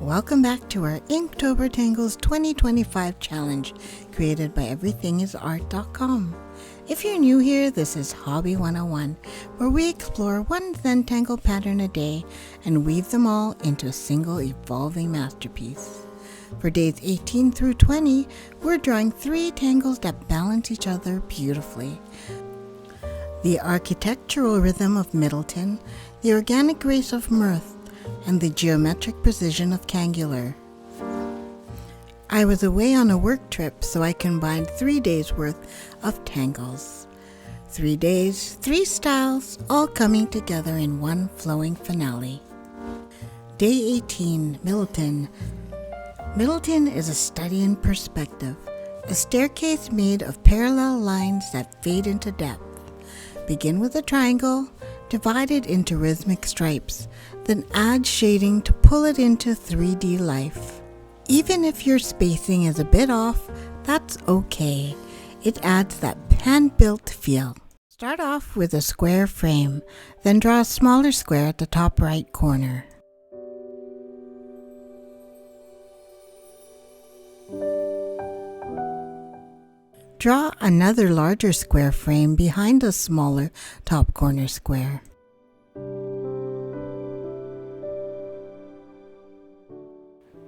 Welcome back to our Inktober Tangles 2025 challenge created by everythingisart.com. If you're new here, this is Hobby 101, where we explore one Zentangle pattern a day and weave them all into a single evolving masterpiece. For days 18 through 20, we're drawing 3 tangles that balance each other beautifully. The architectural rhythm of Middleton, the organic grace of Mrth, and the geometric precision of Kangular. I was away on a work trip, so I combined 3 days worth of tangles. 3 days, 3 styles, all coming together in one flowing finale. Day 18, Middleton. Middleton is a study in perspective, a staircase made of parallel lines that fade into depth. Begin with a triangle, divide it into rhythmic stripes, then add shading to pull it into 3D life. Even if your spacing is a bit off, that's okay. It adds that hand-built feel. Start off with a square frame, then draw a smaller square at the top right corner. Draw another larger square frame behind the smaller top corner square.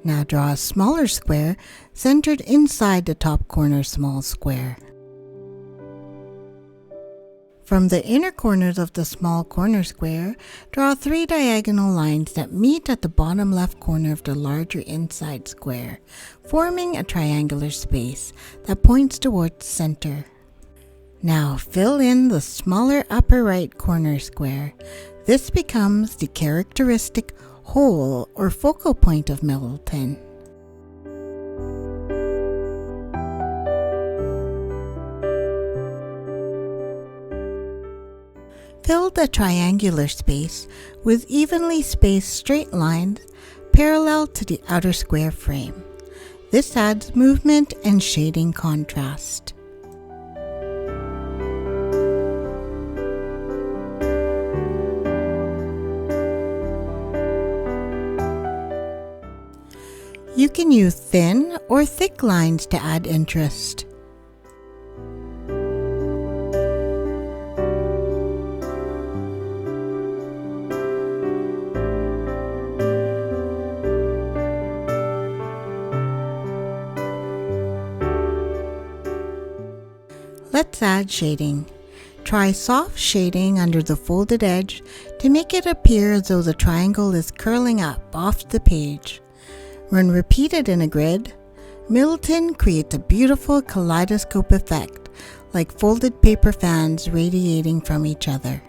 Now draw a smaller square centered inside the top corner small square. From the inner corners of the small corner square, draw 3 diagonal lines that meet at the bottom left corner of the larger inside square, forming a triangular space that points towards center. Now fill in the smaller upper right corner square. This becomes the characteristic hole or focal point of Middleton. Fill the triangular space with evenly spaced straight lines parallel to the outer square frame. This adds movement and shading contrast. You can use thin or thick lines to add interest. Let's add shading. Try soft shading under the folded edge to make it appear as though the triangle is curling up off the page. When repeated in a grid, Middleton creates a beautiful kaleidoscope effect, like folded paper fans radiating from each other.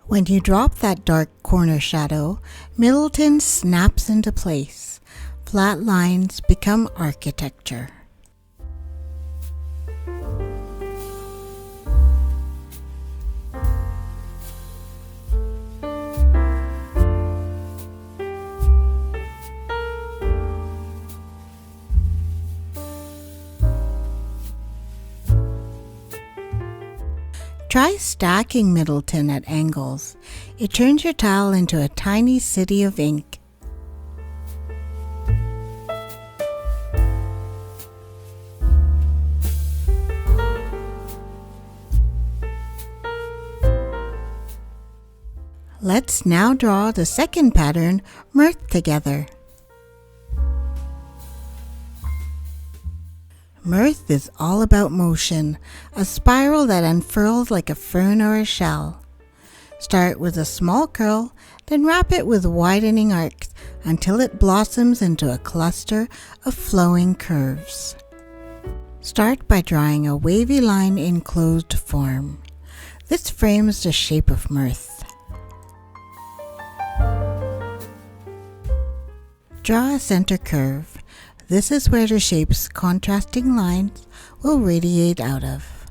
When you drop that dark corner shadow, Middleton snaps into place. Flat lines become architecture. Try stacking Middleton at angles. It turns your tile into a tiny city of ink. Let's now draw the second pattern, Mrth, together. Mrth is all about motion, a spiral that unfurls like a fern or a shell. Start with a small curl, then wrap it with widening arcs until it blossoms into a cluster of flowing curves. Start by drawing a wavy line in closed form. This frames the shape of Mrth. Draw a center curve. This is where the shape's contrasting lines will radiate out of.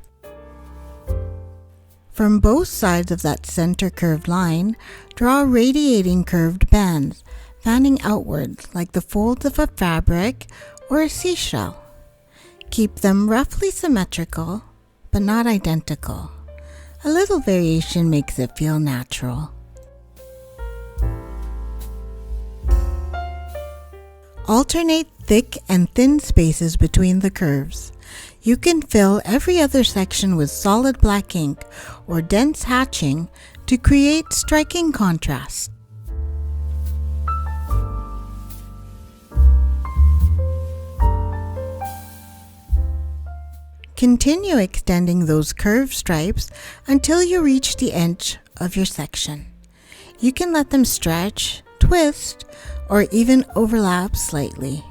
From both sides of that center curved line, draw radiating curved bands, fanning outwards like the folds of a fabric or a seashell. Keep them roughly symmetrical, but not identical. A little variation makes it feel natural. Alternate thick and thin spaces between the curves. You can fill every other section with solid black ink or dense hatching to create striking contrast. Continue extending those curved stripes until you reach the edge of your section. You can let them stretch, twist, or even overlap slightly.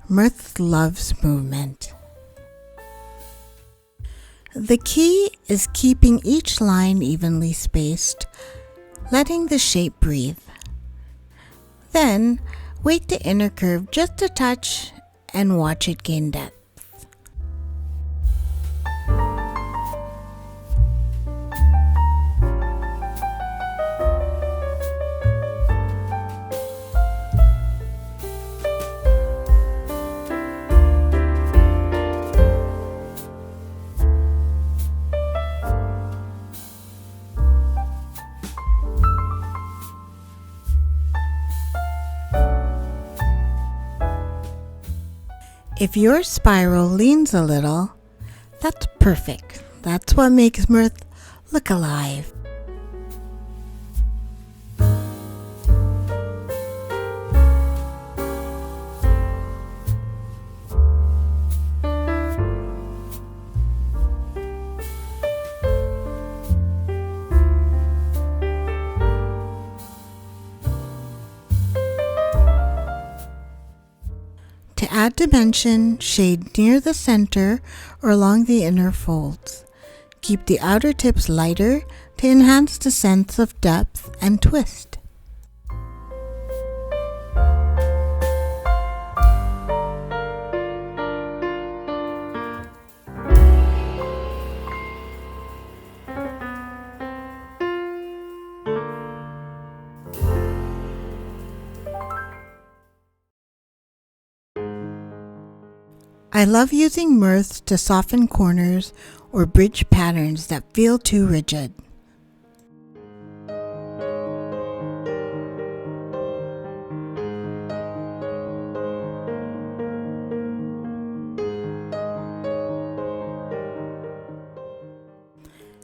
Mrth loves movement. The key is keeping each line evenly spaced, letting the shape breathe. Then, weight the inner curve just a touch and watch it gain depth. If your spiral leans a little, that's perfect. That's what makes Mrth look alive. To add dimension, shade near the center or along the inner folds. Keep the outer tips lighter to enhance the sense of depth and twist. I love using Mrth to soften corners or bridge patterns that feel too rigid.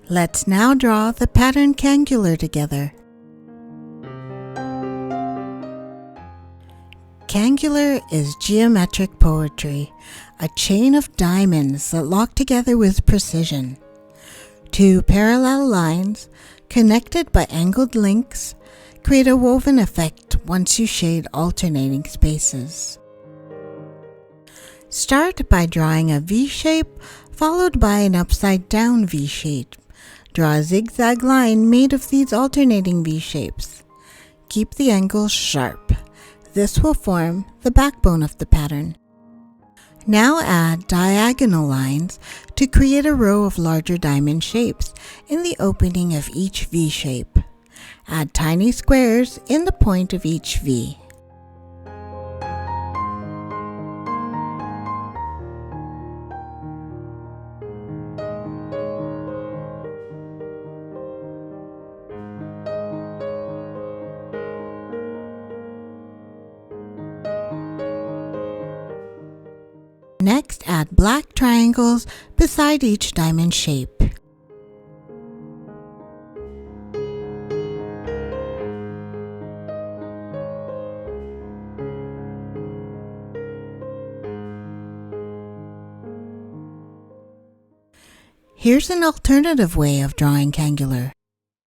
Let's now draw the pattern Kangular together. Kangular is geometric poetry, a chain of diamonds that lock together with precision. Two parallel lines, connected by angled links, create a woven effect once you shade alternating spaces. Start by drawing a V shape followed by an upside down V shape. Draw a zigzag line made of these alternating V shapes. Keep the angles sharp. This will form the backbone of the pattern. Now add diagonal lines to create a row of larger diamond shapes in the opening of each V shape. Add tiny squares in the point of each V. Next, add black triangles beside each diamond shape. Here's an alternative way of drawing Kangular.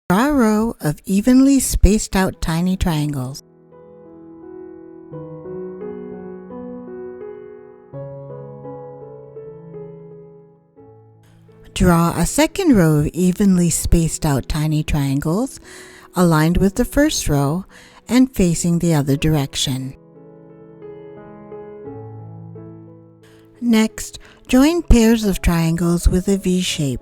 Draw a row of evenly spaced out tiny triangles. Draw a second row of evenly spaced out tiny triangles, aligned with the first row and facing the other direction. Next, join pairs of triangles with a V shape.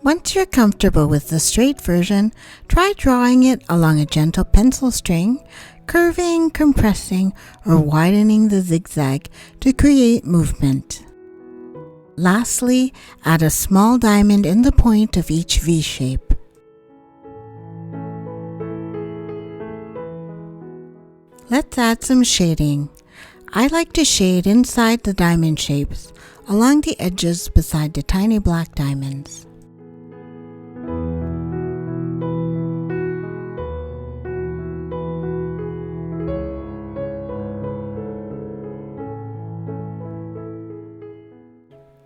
Once you're comfortable with the straight version, try drawing it along a gentle pencil string, curving, compressing, or widening the zigzag to create movement. Lastly, add a small diamond in the point of each V shape. Let's add some shading. I like to shade inside the diamond shapes, along the edges beside the tiny black diamonds.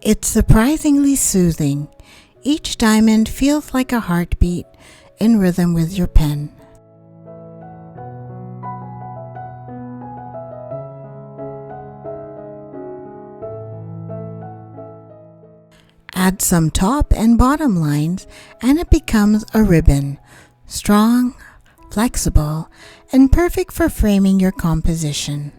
It's surprisingly soothing. Each diamond feels like a heartbeat in rhythm with your pen. Add some top and bottom lines and it becomes a ribbon, strong, flexible, and perfect for framing your composition.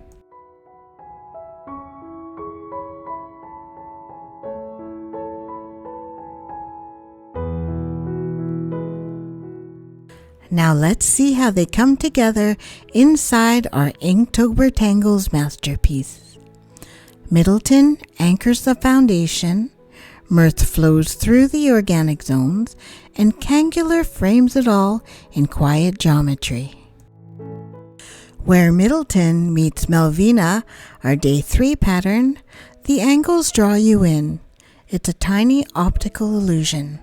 Now let's see how they come together inside our Inktober Tangles masterpiece. Middleton anchors the foundation, Mrth flows through the organic zones, and Kangular frames it all in quiet geometry. Where Middleton meets Melvina, our Day 3 pattern, the angles draw you in. It's a tiny optical illusion.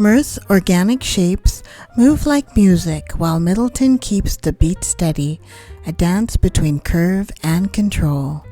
Mrth's organic shapes Move like music while Middleton keeps the beat steady, a dance between curve and control.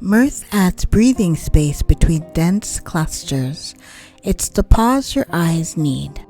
Mrth adds breathing space between dense clusters. It's the pause your eyes need.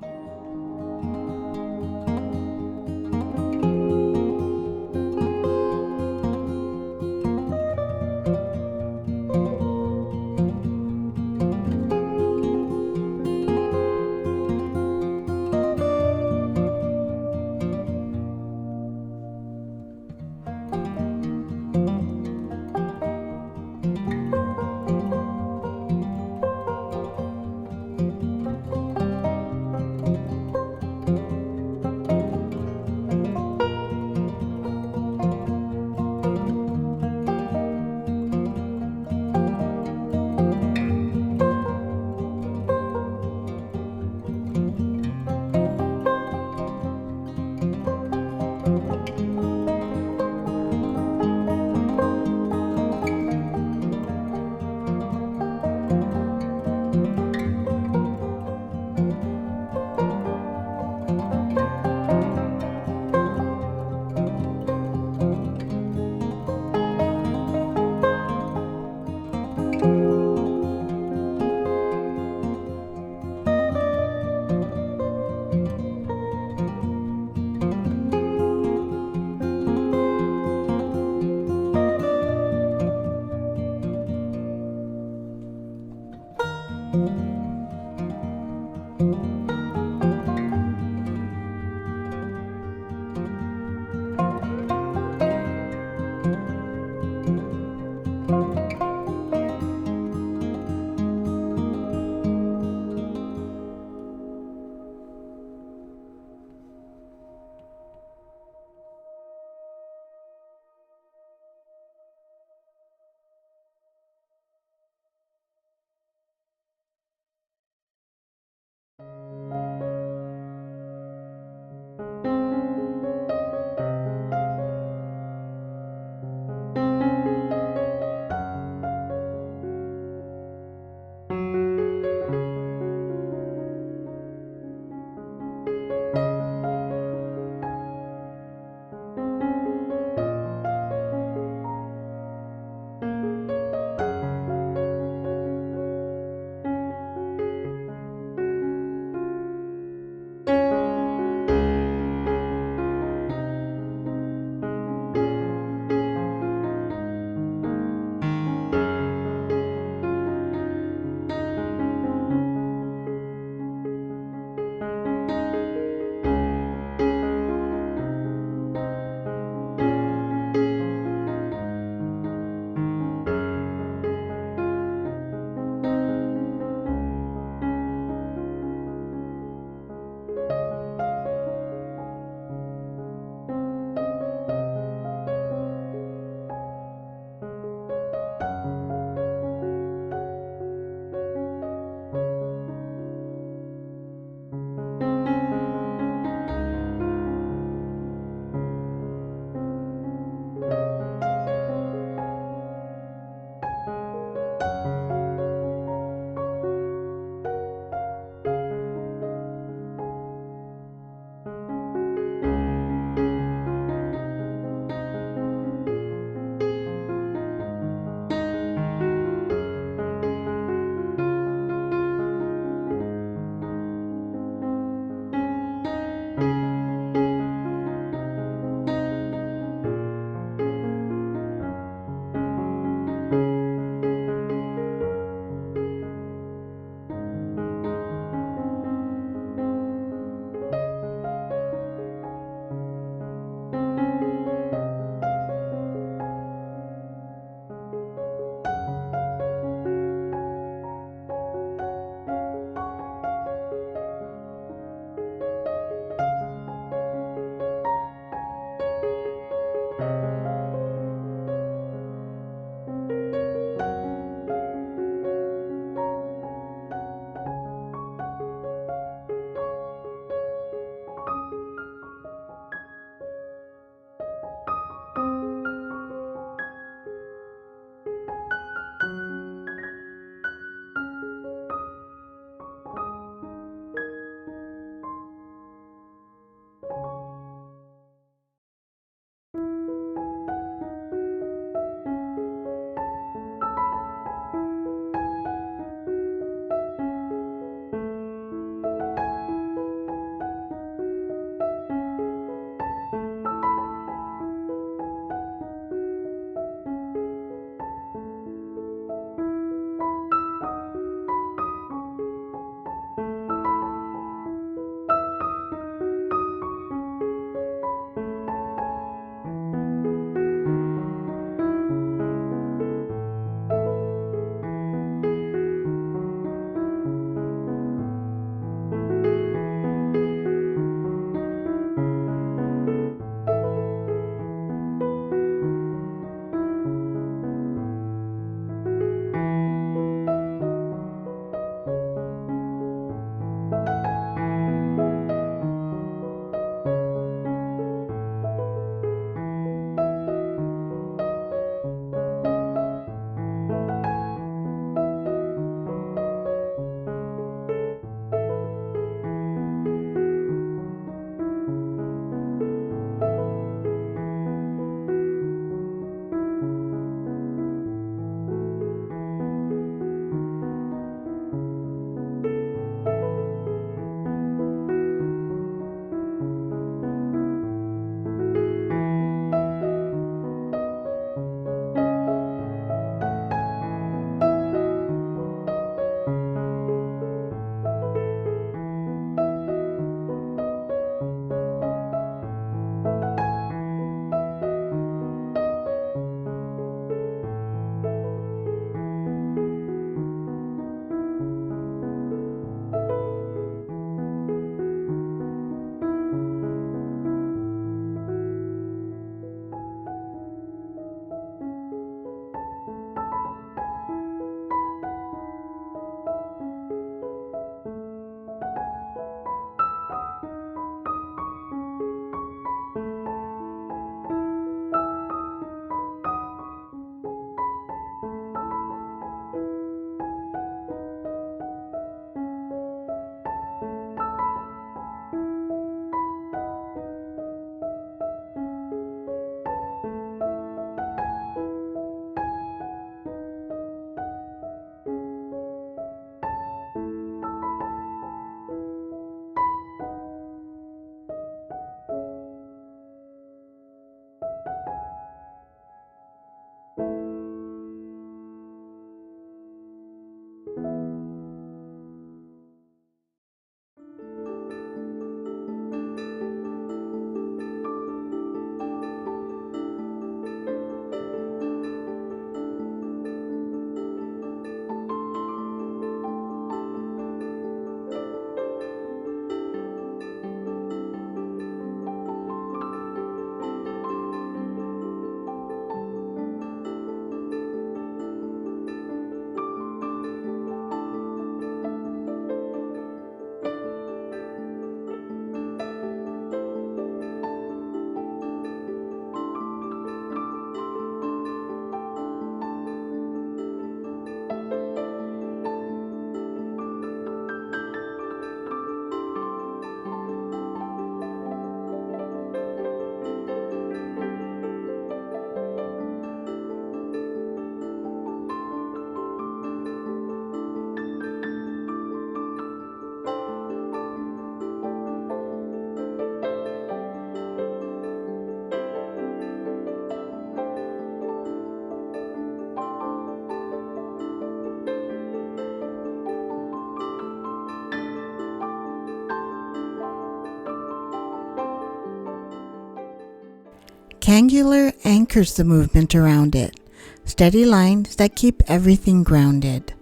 Kangular anchors the movement around it, steady lines that keep everything grounded.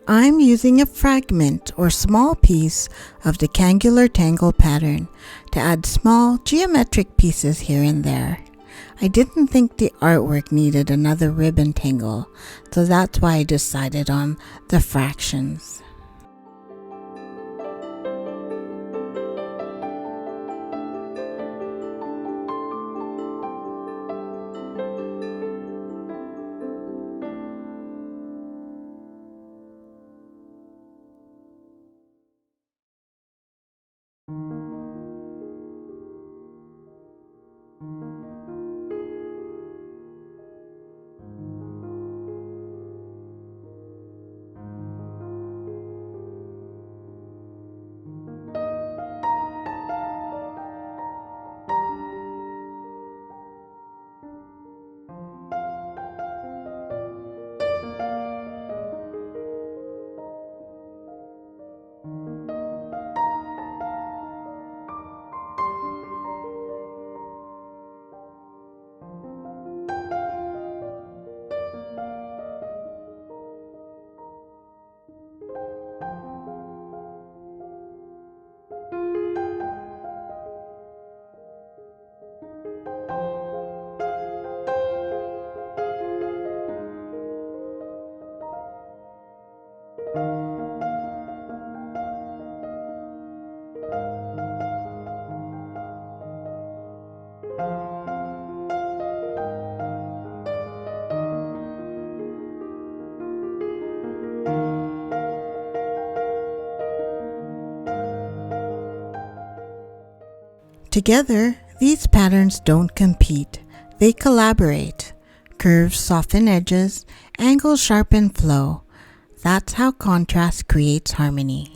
I'm using a fragment or small piece of the Kangular Tangle pattern to add small geometric pieces here and there. I didn't think the artwork needed another ribbon tangle, so that's why I decided on the fractions. Together, these patterns don't compete, they collaborate. Curves soften edges, angles sharpen flow. That's how contrast creates harmony.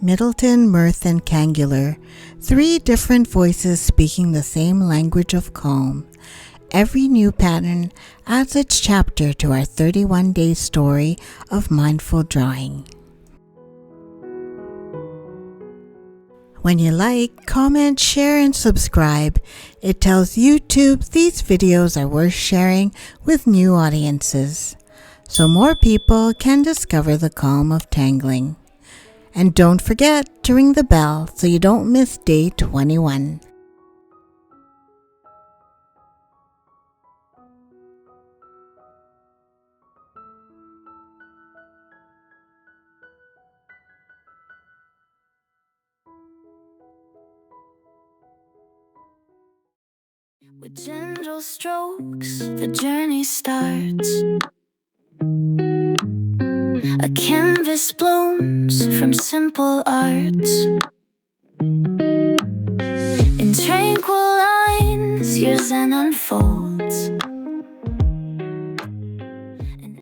Middleton, Mrth, and Kangular, 3 different voices speaking the same language of calm. Every new pattern adds its chapter to our 31-day story of mindful drawing. When you like, comment, share, and subscribe, it tells YouTube these videos are worth sharing with new audiences, so more people can discover the calm of tangling. And don't forget to ring the bell so you don't miss day 21. With gentle strokes, the journey starts. A canvas blooms from simple arts. In tranquil lines, your Zen unfolds.